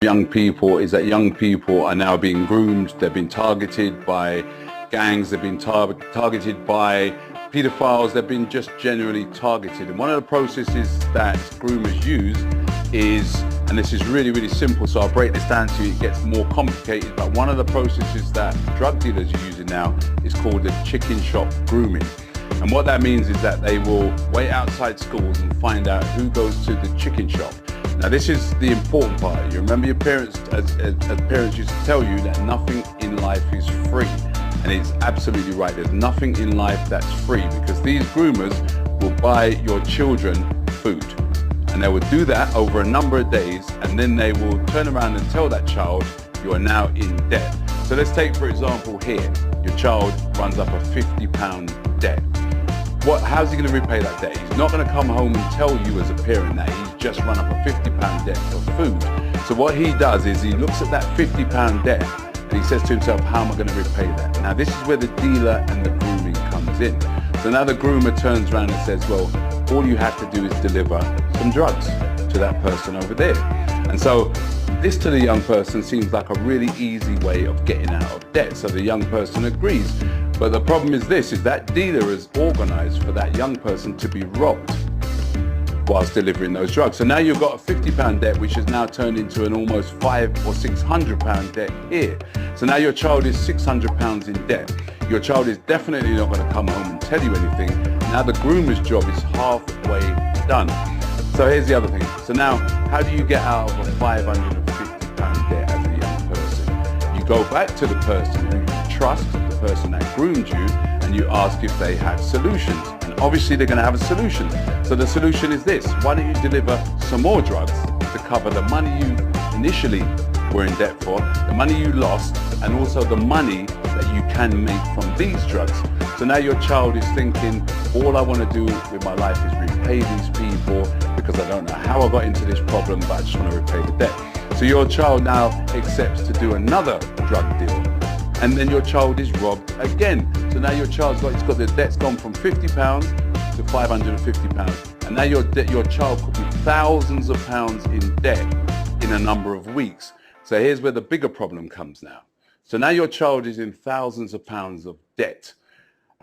young people is that young people are now being groomed. They've been targeted by gangs. They've been targeted by pedophiles. They've been just generally targeted. And one of the processes that groomers use is, and this is really, really simple, so I'll break this down to you, it gets more complicated, but one of the processes that drug dealers are using now is called the chicken shop grooming. And what that means is that they will wait outside schools and find out who goes to the chicken shop. Now this is the important part. You remember your parents, as parents used to tell you that nothing in life is free. And it's absolutely right. There's nothing in life that's free, because these groomers will buy your children food. And they will do that over a number of days, and then they will turn around and tell that child, you are now in debt. So let's take, for example, here, your child runs up a £50 debt. How's he going to repay that debt? He's not going to come home and tell you as a parent that he's just run up a £50 debt of food. So what he does is he looks at that £50 debt and he says to himself, how am I going to repay that? Now this is where the dealer and the grooming comes in. So now the groomer turns around and says, well, all you have to do is deliver some drugs to that person over there. And so this to the young person seems like a really easy way of getting out of debt. So the young person agrees. But the problem is this, is that dealer is organized for that young person to be robbed whilst delivering those drugs. So now you've got a £50 debt, which has now turned into an almost £500 or £600 debt here. So now your child is £600 in debt. Your child is definitely not going to come home and tell you anything. Now the groomer's job is halfway done. So here's the other thing. So now, how do you get out of a £550 debt as a young person? You go back to the person who you trust, the person that groomed you, and you ask if they have solutions. And obviously they're going to have a solution. So the solution is this: why don't you deliver some more drugs to cover the money you initially were in debt for, the money you lost, and also the money that you can make from these drugs. So now your child is thinking, all I want to do with my life is repay these people, because I don't know how I got into this problem, but I just want to repay the debt. So your child now accepts to do another drug deal, and then your child is robbed again. So now your child's got the debt's gone from £50 to £550, and now your child could be thousands of pounds in debt in a number of weeks. So here's where the bigger problem comes now. So now your child is in thousands of pounds of debt.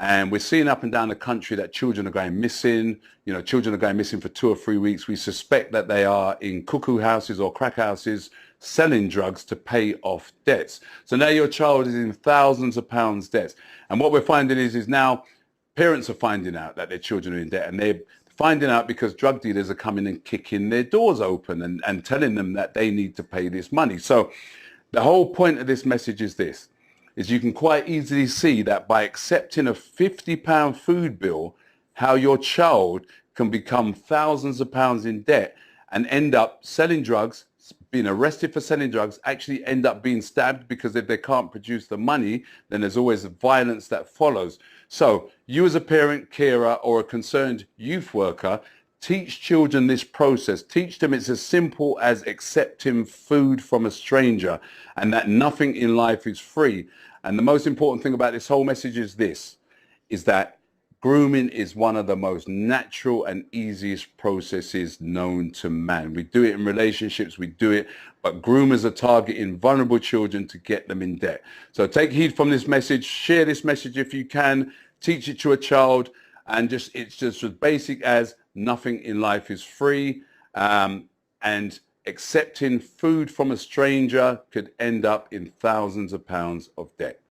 And we're seeing up and down the country that children are going missing. You know, children are going missing for 2 or 3 weeks. We suspect that they are in cuckoo houses or crack houses selling drugs to pay off debts. So now your child is in thousands of pounds debts. And what we're finding is now parents are finding out that their children are in debt, and they're finding out because drug dealers are coming and kicking their doors open and telling them that they need to pay this money. So the whole point of this message is this, is you can quite easily see that by accepting a £50 food bill, how your child can become thousands of pounds in debt and end up selling drugs, being arrested for selling drugs, actually end up being stabbed, because if they can't produce the money, then there's always violence that follows. So you as a parent, carer, or a concerned youth worker, teach children this process. Teach them it's as simple as accepting food from a stranger, and that nothing in life is free. And the most important thing about this whole message is this, is that grooming is one of the most natural and easiest processes known to man. We do it in relationships, we do it, but groomers are targeting vulnerable children to get them in debt. So take heed from this message, share this message if you can, teach it to a child, and it's just as basic as nothing in life is free, and accepting food from a stranger could end up in thousands of pounds of debt.